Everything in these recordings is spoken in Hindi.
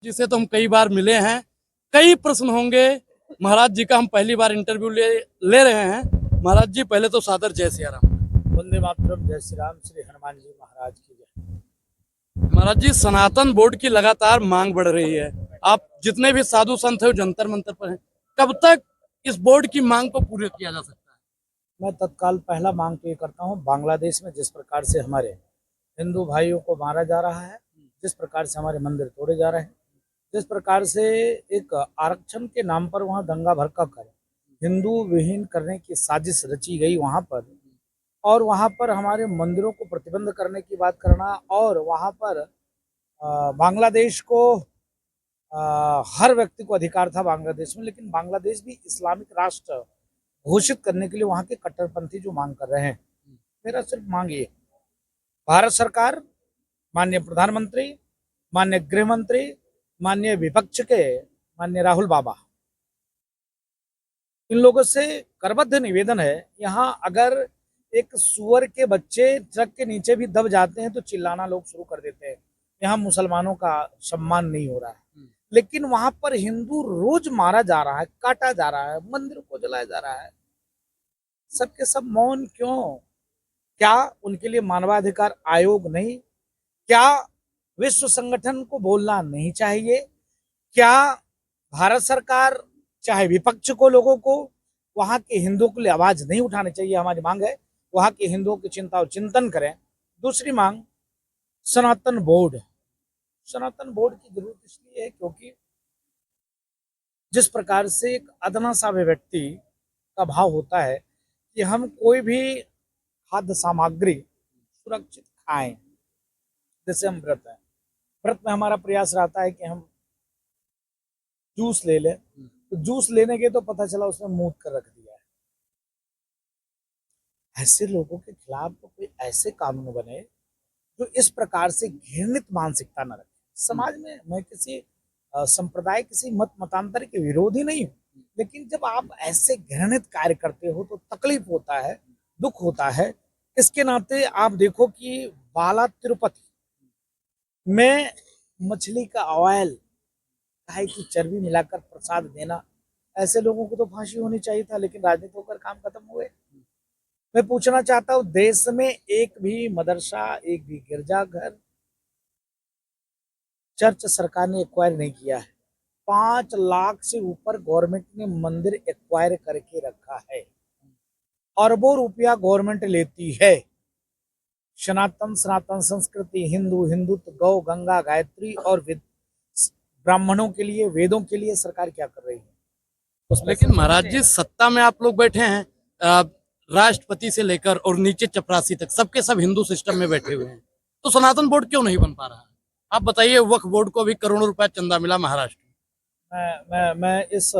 जिसे तो हम कई बार मिले हैं, कई प्रश्न होंगे। महाराज जी का हम पहली बार इंटरव्यू ले रहे हैं। महाराज जी पहले तो सादर जय सिया राम। वंदे मातरम। जय श्री राम। श्री हनुमान जी महाराज की जय। महाराज जी, सनातन बोर्ड की लगातार मांग बढ़ रही है। आप जितने भी साधु संत है जंतर मंतर पर हैं, कब तक इस बोर्ड की मांग को पूरा किया जा सकता है? मैं तत्काल पहला मांग तो ये करता हूँ, बांग्लादेश में जिस प्रकार से हमारे हिंदू भाइयों को मारा जा रहा है, जिस प्रकार से हमारे मंदिर तोड़े जा रहे हैं, जिस प्रकार से एक आरक्षण के नाम पर वहाँ दंगा भड़का कर हिंदू विहीन करने की साजिश रची गई वहाँ पर, और वहाँ पर हमारे मंदिरों को प्रतिबंध करने की बात करना, और वहाँ पर बांग्लादेश को हर व्यक्ति को अधिकार था बांग्लादेश में, लेकिन बांग्लादेश भी इस्लामिक राष्ट्र घोषित करने के लिए वहाँ के कट्टरपंथी जो मांग कर रहे हैं। मेरा सिर्फ मांग ये, भारत सरकार, माननीय प्रधानमंत्री, माननीय गृह मंत्री, माननीय विपक्ष के माननीय राहुल बाबा, इन लोगों से करबद्ध निवेदन है, यहाँ अगर एक सुअर के बच्चे ट्रक के नीचे भी दब जाते हैं तो चिल्लाना लोग शुरू कर देते हैं। यहाँ मुसलमानों का सम्मान नहीं हो रहा है, लेकिन वहां पर हिंदू रोज मारा जा रहा है, काटा जा रहा है, मंदिर को जलाया जा रहा है। सबके सब मौन क्यों? क्या उनके लिए मानवाधिकार आयोग नहीं? क्या विश्व संगठन को बोलना नहीं चाहिए? क्या भारत सरकार, चाहे विपक्ष को, लोगों को, वहां के हिंदुओं के लिए आवाज नहीं उठानी चाहिए? हमारी मांग है वहां के हिंदुओं की चिंता और चिंतन करें। दूसरी मांग, सनातन बोर्ड। सनातन बोर्ड की जरूरत इसलिए है क्योंकि जिस प्रकार से एक अदना सा व्यक्ति का भाव होता है कि हम कोई भी खाद्य सामग्री सुरक्षित खाएं, जैसे हम व्रत है, व्रत में हमारा प्रयास रहता है कि हम जूस ले लें, तो जूस लेने के तो पता चला उसने मूत कर रख दिया है। ऐसे लोगों के खिलाफ तो कोई ऐसे कानून बने जो इस प्रकार से घृणित मानसिकता न रखे समाज में। मैं किसी संप्रदाय, किसी मत मतांतर के विरोधी नहीं हूँ, लेकिन जब आप ऐसे घृणित कार्य करते हो तो तकलीफ होता है, दुख होता है। इसके नाते आप देखो कि बाला तिरुपति में मछली का ऑयल, गाय की चर्बी मिलाकर प्रसाद देना, ऐसे लोगों को तो फांसी होनी चाहिए था, लेकिन राजनीति होकर काम खत्म हुए। मैं पूछना चाहता हूँ, देश में एक भी मदरसा, एक भी गिरजाघर, चर्च सरकार ने एक्वायर नहीं किया है। 5 लाख से ऊपर गवर्नमेंट ने मंदिर एक्वायर करके रखा है। अरबों रुपया गवर्नमेंट लेती है। सनातन सनातन संस्कृति, हिंदू हिंदुत्व, गौ गंगा गायत्री और ब्राह्मणों के लिए, वेदों के लिए सरकार क्या कर रही है? लेकिन महाराज जी, सत्ता में आप लोग बैठे हैं, राष्ट्रपति से लेकर और नीचे चपरासी तक सबके सब हिंदू सिस्टम में बैठे हुए हैं, तो सनातन बोर्ड क्यों नहीं बन पा रहा है? आप बताइए। वक्फ बोर्ड को भी करोड़ों रुपया चंदा मिला महाराष्ट्र में। मैं इस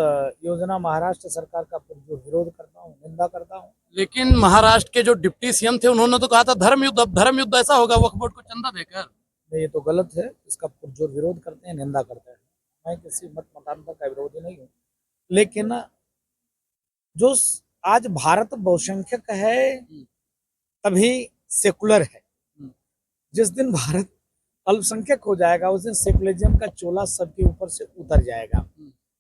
योजना महाराष्ट्र सरकार का जो विरोध करता हूँ, निंदा करता हूँ। लेकिन महाराष्ट्र के जो डिप्टी सीएम थे उन्होंने तो कहा था धर्म युद्ध। अब धर्म युद्ध ऐसा होगा वक्फ बोर्ड को चंदा देकर? ये तो गलत है, इसका पुरजोर विरोध करते हैं, निंदा करते हैं। मैं किसी मत मतांतर का विरोधी नहीं हूँ, लेकिन जो आज भारत बहुसंख्यक है तभी सेकुलर है। जिस दिन भारत अल्पसंख्यक हो जाएगा उस दिन सेकुलरिज्म का चोला सबके ऊपर से उतर जाएगा।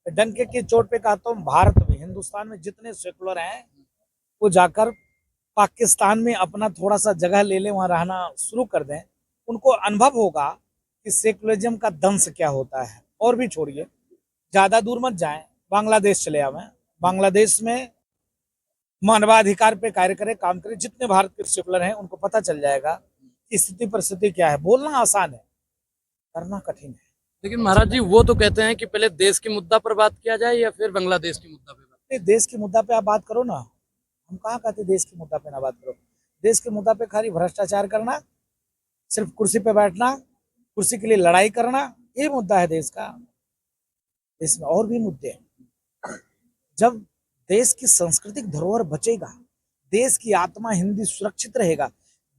डंके की चोट पे कहता हूँ, भारत में, हिंदुस्तान में जितने सेकुलर हैं वो जाकर पाकिस्तान में अपना थोड़ा सा जगह ले लें, वहां रहना शुरू कर दें। उनको अनुभव होगा कि सेकुलरिज्म का दंश क्या होता है। और भी छोड़िए, ज्यादा दूर मत जाएं, बांग्लादेश चले आवे। बांग्लादेश में मानवाधिकार पे कार्य करे, काम करे। जितने भारत के सेकुलर हैं उनको पता चल जाएगा कि स्थिति परिस्थिति क्या है। बोलना आसान है, करना कठिन है। लेकिन महाराज जी, वो तो कहते हैं कि पहले देश के मुद्दा पर बात किया जाए या फिर बांग्लादेश के मुद्दा पे बात? देश के मुद्दा पे आप बात करो ना। हम कहाँ कहते देश के मुद्दा पे ना बात करो। देश के मुद्दा पे खाली भ्रष्टाचार करना, सिर्फ कुर्सी पे बैठना, कुर्सी के लिए लड़ाई करना, ये मुद्दा है देश का। देश में और भी मुद्दे हैं। जब देश की सांस्कृतिक धरोहर बचेगा, देश की आत्मा हिंदी सुरक्षित रहेगा,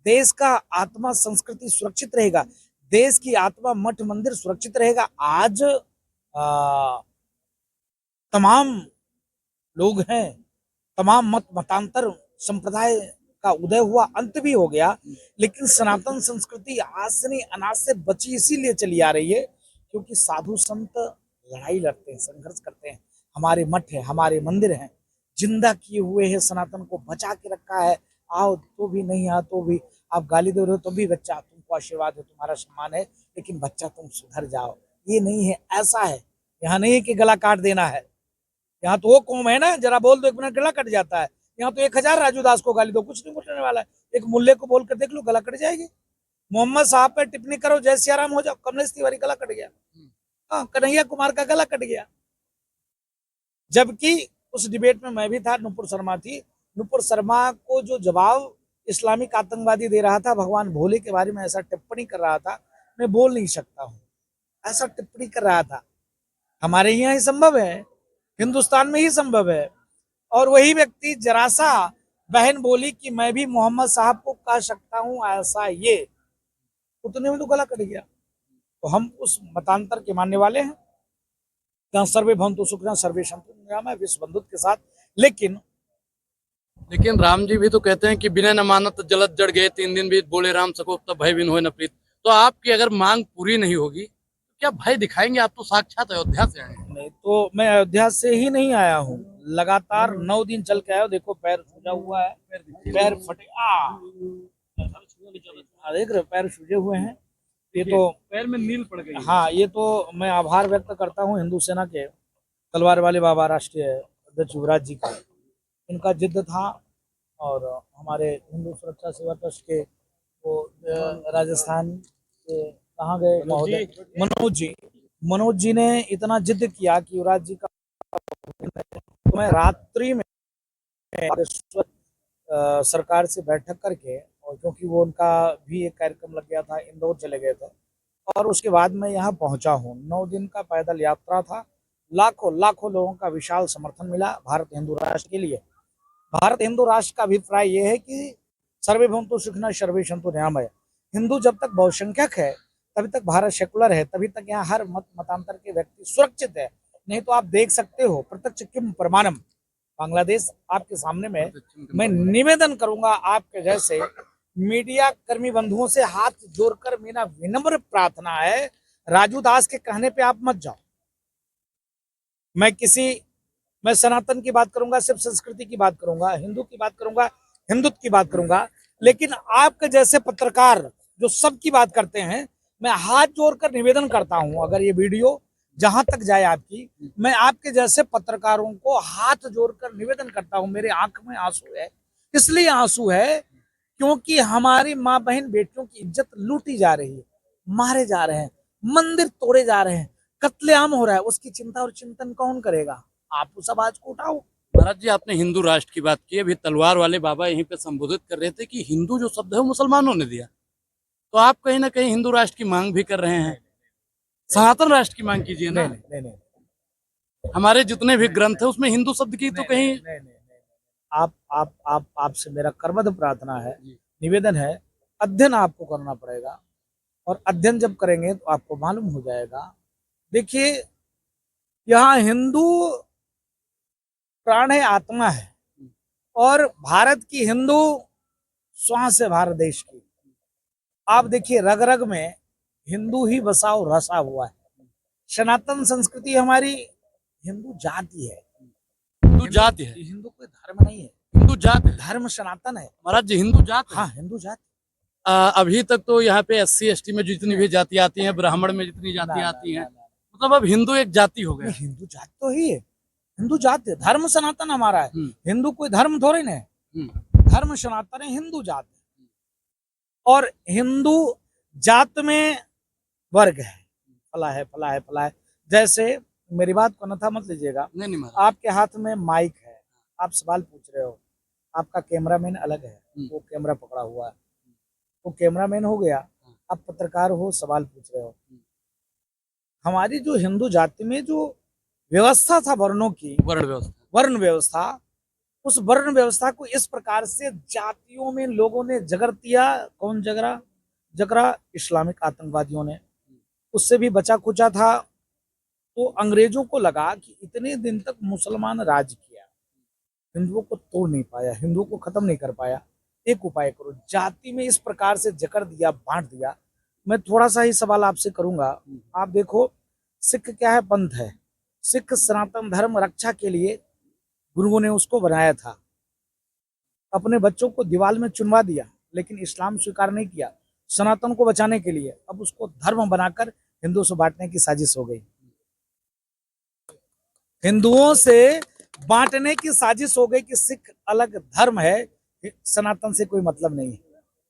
देश का आत्मा संस्कृति सुरक्षित रहेगा, देश की आत्मा मठ मंदिर सुरक्षित रहेगा। आज तमाम लोग हैं, तमाम मत मतांतर संप्रदाय का उदय हुआ, अंत भी हो गया, लेकिन सनातन संस्कृति आज से नहीं अनाज से बची इसीलिए चली आ रही है क्योंकि साधु संत लड़ाई लड़ते हैं, संघर्ष करते हैं। हमारे मठ है, हमारे मंदिर हैं, जिंदा किए हुए हैं, सनातन को बचा के रखा है। आओ तो भी, नहीं आओ तो भी, आप गाली दे रहे हो तो भी बच्चा तुमको आशीर्वाद है, तुम्हारा सम्मान है, लेकिन बच्चा तुम सुधर जाओ। ये नहीं है, ऐसा है। यहाँ नहीं है कि गला काट देना है। यहाँ तो वो कौम है ना, जरा बोल दो 1 मिनट गला कट जाता है। यहाँ तो 1000 राजू दास को गाली दो, कुछ नहीं बोलने वाला है। एक मुल्ले को बोलकर देख लो, गला कट जाएगी। मोहम्मद साहब पे टिप्पणी करो, जय सियाराम हो जाओ, कमलेश तिवारी गला कट गया। हाँ, कन्हैया कुमार का गला कट गया। जबकि उस डिबेट में मैं भी था, नुपुर शर्मा थी। नुपुर शर्मा को जो जवाब इस्लामिक आतंकवादी दे रहा था, भगवान भोले के बारे में ऐसा टिप्पणी कर रहा था, मैं बोल नहीं सकता हूँ, ऐसा टिप्पणी कर रहा था। हमारे यहाँ ही संभव है, हिंदुस्तान में ही संभव है। और वही व्यक्ति जरा सा बहन बोली कि मैं भी मोहम्मद साहब को कह सकता हूँ ऐसा, ये उतने में तो गला कट गया। तो हम उस मतांतर के मानने वाले हैं, जहाँ सर्वे भवन्तु सुखिनः सर्वे सन्तु निरामया, विश्व बंधुत्व के साथ। लेकिन राम जी भी तो कहते हैं कि बिना न मानत जलत जड़ गए, 3 दिन बीत बोले राम सको तब भय बिन होए न प्रीत। तो आपकी अगर मांग पूरी नहीं होगी तो क्या भय दिखाएंगे? आप तो साक्षात अयोध्या से आए हैं। नहीं, तो मैं अयोध्या से ही नहीं आया हूँ, लगातार 9 दिन चल के आया हूँ। देखो पैर सूजा हुआ है, पैर फटे, देख रहे पैर सूजे हुए हैं। ये तो पैर में नील पड़ गई। हाँ, ये तो मैं आभार व्यक्त करता हूँ हिंदू सेना के तलवार वाले बाबा राष्ट्रीय अध्यक्ष युवराज जी का। इनका जिद था। और हमारे हिंदू सुरक्षा सेवा ट्रस्ट के वो राजस्थान के कहाँ गए महोदय, मनोज जी ने इतना जिद किया कि युवराज जी का तो मैं रात्रि में सरकार से बैठक करके, और क्योंकि वो उनका भी एक कार्यक्रम लग गया था, इंदौर चले गए थे, और उसके बाद मैं यहाँ पहुंचा हूँ। 9 दिन का पैदल यात्रा था। लाखों लाखों लोगों का विशाल समर्थन मिला भारत हिंदू राष्ट्र के लिए। भारत हिंदू राष्ट्र का अभिप्राय यह है कि सर्वे भवन्तु सुखिनः सर्वे सन्तु निरामया। हिंदू जब तक बहुसंख्यक है, तभी तक भारत सेकुलर है, तभी तक यहाँ हर मतांतर के व्यक्ति सुरक्षित है। नहीं तो आप देख सकते हो, प्रत्यक्ष किम प्रमाणम, बांग्लादेश आपके सामने में। मैं निवेदन करूंगा आपके जैसे मीडिया कर्मी बंधुओं से हाथ जोड़कर, मेरा विनम्र प्रार्थना है, राजू दास के कहने पे आप मत जाओ। मैं सनातन की बात करूंगा, सिर्फ संस्कृति की बात करूंगा, हिंदू की बात करूंगा, हिंदुत्व की बात करूंगा। लेकिन आपके जैसे पत्रकार जो सबकी बात करते हैं, मैं हाथ जोड़कर निवेदन करता हूं, अगर ये वीडियो जहां तक जाए आपकी, मैं आपके जैसे पत्रकारों को हाथ जोड़कर निवेदन करता हूं। मेरे आंख में आंसू है, इसलिए आंसू है क्योंकि हमारी माँ बहन बेटियों की इज्जत लूटी जा रही है, मारे जा रहे हैं, मंदिर तोड़े जा रहे हैं, कत्लेआम हो रहा है। उसकी चिंता और चिंतन कौन करेगा? आप उस आवाज को उठाओ। महाराज जी, आपने हिंदू राष्ट्र की बात की, अभी तलवार वाले बाबा यहीं पे संबोधित कर रहे थे कि हिंदू जो शब्द है वो मुसलमानों ने दिया, तो आप कहीं ना कहीं हिंदू राष्ट्र की मांग भी कर रहे हैं। सनातन राष्ट्र की मांग कीजिए ना। नहीं, हमारे जितने भी ग्रंथ है उसमें हिंदू शब्द की तो कहीं नहीं। आपसे मेरा करबद्ध प्रार्थना है, निवेदन है, अध्ययन आपको करना पड़ेगा। और अध्ययन जब करेंगे तो आपको मालूम हो जाएगा। देखिए, यहाँ हिंदू प्राण है, आत्मा है, और भारत की हिंदू श्वास है, भारत देश की। आप देखिए, रग रग में हिंदू ही बसा और रसा हुआ है। सनातन संस्कृति हमारी हिंदू जाति है। हिंदू जाति है, हिंदू कोई धर्म नहीं है, हिंदू जात है। धर्म सनातन है। महाराज जी, हिंदू जात है। हाँ, हिंदू जाति। अभी तक तो यहाँ पे SC ST में जितनी भी जाति आती हैं, ब्राह्मण में जितनी जाति आती हैं, मतलब अब हिंदू एक जाति हो गया। हिंदू जाति तो ही है, हिंदू जाति, धर्म सनातन हमारा है। हिंदू कोई धर्म थोड़ी ना है, धर्म सनातन है, हिंदू जात है। और हिंदू जात में वर्ग है, फला है, फला है, फला है। जैसे मेरी बात को अन्यथा मत लीजिएगा। नहीं, आपके हाथ में माइक है, आप सवाल पूछ रहे हो, आपका कैमरामैन अलग है, वो कैमरा पकड़ा हुआ है, वो कैमरामैन हो गया। आप पत्रकार हो, सवाल पूछ रहे हो। हमारी जो हिंदू जाति में जो व्यवस्था था वर्णों की, वर्ण व्यवस्था, उस वर्ण व्यवस्था को इस प्रकार से जातियों में लोगों ने जगर दिया। कौन जगरा? इस्लामिक आतंकवादियों ने। उससे भी बचा खुचा था तो अंग्रेजों को लगा कि इतने दिन तक मुसलमान राज किया, हिंदुओं को तोड़ नहीं पाया, हिंदुओं को खत्म नहीं कर पाया, एक उपाय करो। जाति में इस प्रकार से जकड़ दिया, बांट दिया। मैं थोड़ा सा ही सवाल आपसे करूंगा। आप देखो, सिख क्या है? पंथ है। सिख सनातन धर्म रक्षा के लिए गुरुओं ने उसको बनाया था। अपने बच्चों को दीवार में चुनवा दिया, लेकिन इस्लाम स्वीकार नहीं किया। सनातन को बचाने के लिए अब उसको धर्म बनाकर हिंदुओं से बांटने की साजिश हो गई। हिंदुओं से बांटने की साजिश हो गई कि सिख अलग धर्म है, सनातन से कोई मतलब नहीं है।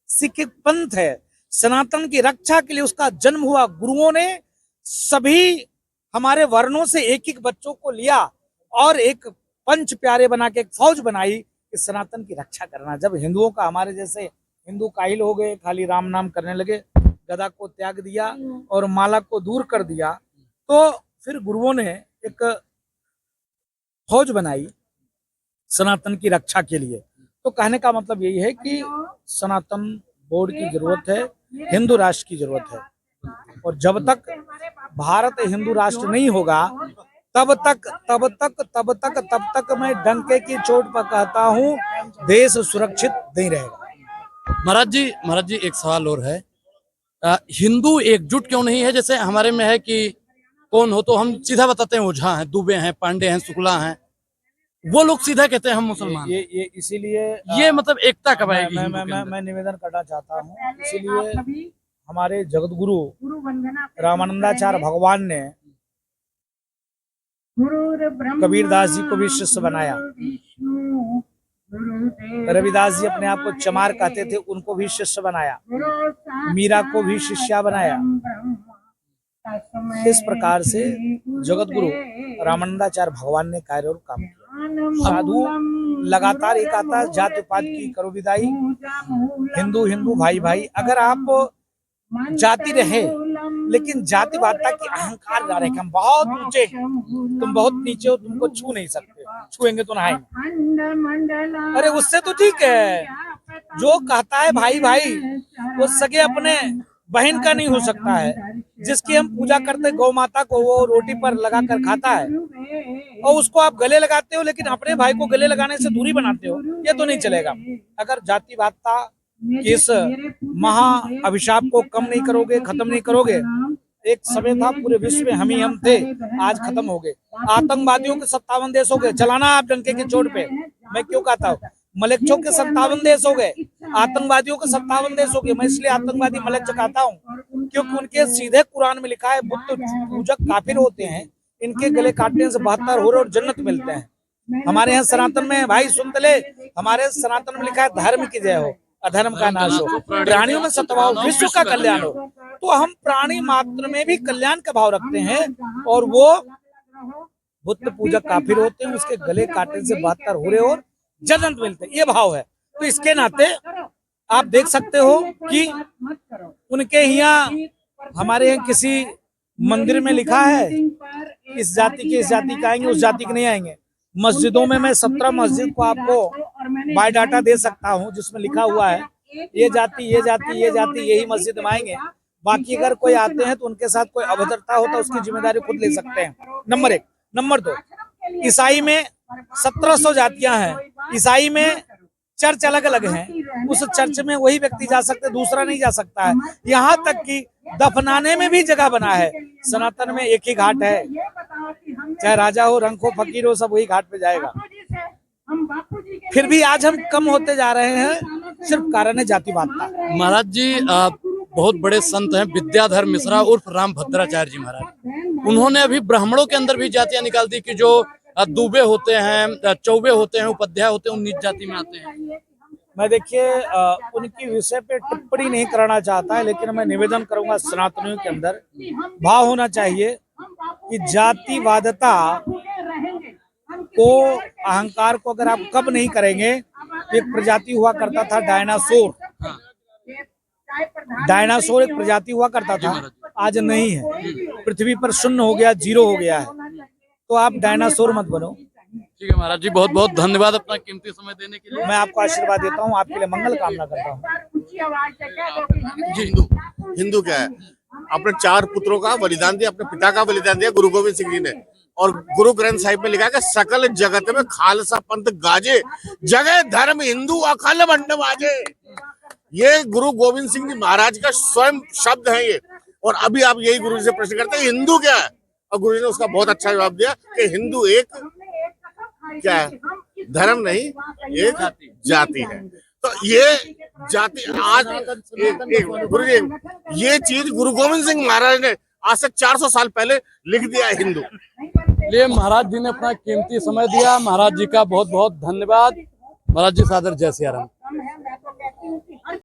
सिख एक पंथ है, सनातन की रक्षा के लिए उसका जन्म हुआ। गुरुओं ने सभी हमारे वर्णों से एक एक बच्चों को लिया और एक पंच प्यारे बना के एक फौज बनाई कि सनातन की रक्षा करना। जब हिंदुओं का, हमारे जैसे हिंदू काहिल हो गए, खाली राम नाम करने लगे, गदा को त्याग दिया और माला को दूर कर दिया, तो फिर गुरुओं ने एक फौज बनाई सनातन की रक्षा के लिए। तो कहने का मतलब यही है कि सनातन बोर्ड की जरूरत है, हिंदू राष्ट्र की जरूरत है। और जब तक भारत हिंदू राष्ट्र नहीं होगा तब तक मैं डंके की चोट पर कहता हूँ, देश सुरक्षित नहीं रहेगा। महाराज जी एक सवाल और है। हिंदू एकजुट क्यों नहीं है? जैसे हमारे में है कि कौन हो तो हम सीधा बताते हैं ओझा हैं, दुबे हैं, पांडे हैं, शुक्ला हैं। वो लोग सीधा कहते हैं हम मुसलमान। ये इसीलिए ये मतलब एकता कब आएगी? मैं निवेदन करना चाहता हूँ। इसीलिए हमारे जगत गुरु रामानंदाचार्य भगवान ने कबीरदास जी को भी शिष्य बनाया। रविदास जी अपने आप को चमार कहते थे, उनको भी शिष्य बनाया। मीरा को भी शिष्या बनाया। इस प्रकार से जगत गुरु रामानंदाचार्य भगवान ने कार्य और काम किया। साधु लगातार एक आता, जाति पात की करो विदाई, हिंदू हिंदू भाई भाई। अगर आप जाति रहे लेकिन जातिवादता की अहंकार ना रहे, हम बहुत ऊंचे, तुम बहुत नीचे हो, तुमको छू नहीं सकते, छुएंगे तो नहाएंगे। अरे उससे तो ठीक है, जो कहता है भाई भाई वो सगे अपने बहन का नहीं हो सकता है। जिसकी हम पूजा करते गौ माता को, वो रोटी पर लगा कर खाता है और उसको आप गले लगाते हो, लेकिन अपने भाई को गले लगाने से दूरी बनाते हो, ये तो नहीं चलेगा। अगर जातिवादता के इस महा अभिशाप को कम नहीं करोगे, खत्म नहीं करोगे, एक समय था पूरे विश्व में हम ही हम थे, आज खत्म हो गए। आतंकवादियों के 57 देश हो गए, चलाना आप डंके की चोट पे। मैं क्यों कहता हूँ, मलेच्छों के 57 देश हो गए, आतंकवादियों के 57 देश हो गए। मैं इसलिए आतंकवादी मलेच्छ कहता हूँ क्योंकि उनके सीधे कुरान में लिखा है, बुत पूजक काफिर होते हैं, इनके गले काटने से 72 होर और जन्नत मिलते हैं। हमारे यहाँ सनातन में, भाई सुन ले, हमारे सनातन में लिखा है धर्म की जय हो, अधर्म का नाश हो, प्राणियों में सद्भाव, विश्व का कल्याण हो। तो हम प्राणी मात्र में भी कल्याण का भाव रखते हैं और वो बुत पूजक काफिर होते हैं, उसके गले काटने से 72 होरे और जन्नत मिलते हैं, ये भाव है। तो इसके नाते आप देख सकते हो कि उनके यहाँ, हमारे यहाँ किसी मंदिर में लिखा है इस जाति के इस जाति का आएंगे, उस जाति के नहीं आएंगे। मस्जिदों में मैं 17 मस्जिद को आपको बायोडाटा दे सकता हूं जिसमें लिखा हुआ है ये जाति ये जाति ये जाति यही मस्जिद में आएंगे। बाकी अगर कोई आते हैं तो उनके साथ कोई अभद्रता होता है, उसकी जिम्मेदारी खुद ले सकते हैं। नंबर 1। नंबर 2, ईसाई में 1700 जातियां हैं, ईसाई में चर्च अलग अलग हैं, उस चर्च में वही व्यक्ति जा सकते है, दूसरा नहीं जा सकता है। यहाँ तक कि दफनाने में भी जगह बना है। सनातन में एक ही घाट है, चाहे राजा हो, रंक हो, फकीर हो, सब वही घाट पे जाएगा। फिर भी आज हम कम होते जा रहे हैं, सिर्फ कारण है जातिवादता। महाराज जी बहुत बड़े संत हैं, विद्याधर मिश्रा उर्फ राम भद्राचार्य जी महाराज। उन्होंने अभी ब्राह्मणों के अंदर भी जातियां निकाल दी कि जो दुबे होते हैं, चौबे होते हैं, उपाध्याय होते हैं, 19 जाति में आते हैं। मैं देखिए उनकी विषय पे टिप्पणी नहीं करना चाहता है, लेकिन मैं निवेदन करूंगा सनातनियों के अंदर भाव होना चाहिए कि जातिवादता को, अहंकार को अगर आप कब नहीं करेंगे। एक प्रजाति हुआ करता था डायनासोर, डायनासोर एक प्रजाति हुआ करता था, आज नहीं है, पृथ्वी पर शून्य हो गया, 0 हो गया है। तो आप डायनासोर मत बनो। ठीक है महाराज जी, बहुत बहुत धन्यवाद अपना कीमती समय देने के लिए। मैं आपको आशीर्वाद देता हूँ, आपके लिए मंगल कामना करता हूँ। जी हिंदू क्या है, अपने 4 पुत्रों का बलिदान दिया, अपने पिता का बलिदान दिया गुरु गोविंद सिंह जी ने। और गुरु ग्रंथ साहिब में लिखा है कि सकल जगत में खालसा पंथ गाजे, जगह धर्म हिंदू अखंड मंड बाजे। ये गुरु गोविंद सिंह जी महाराज का स्वयं शब्द है ये। और अभी आप यही गुरु जी से प्रश्न करते हैं हिंदू क्या है, और गुरु जी ने उसका बहुत अच्छा जवाब दिया कि हिंदू एक क्या है, धर्म नहीं, एक जाति है। तो ये जाति आज गुरु जी, ये चीज गुरु गोविंद सिंह महाराज ने आज से 400 साल पहले लिख दिया है हिंदू। लिए महाराज जी ने अपना कीमती समय दिया। महाराज जी का बहुत बहुत धन्यवाद। महाराज जी सादर जय सिया राम।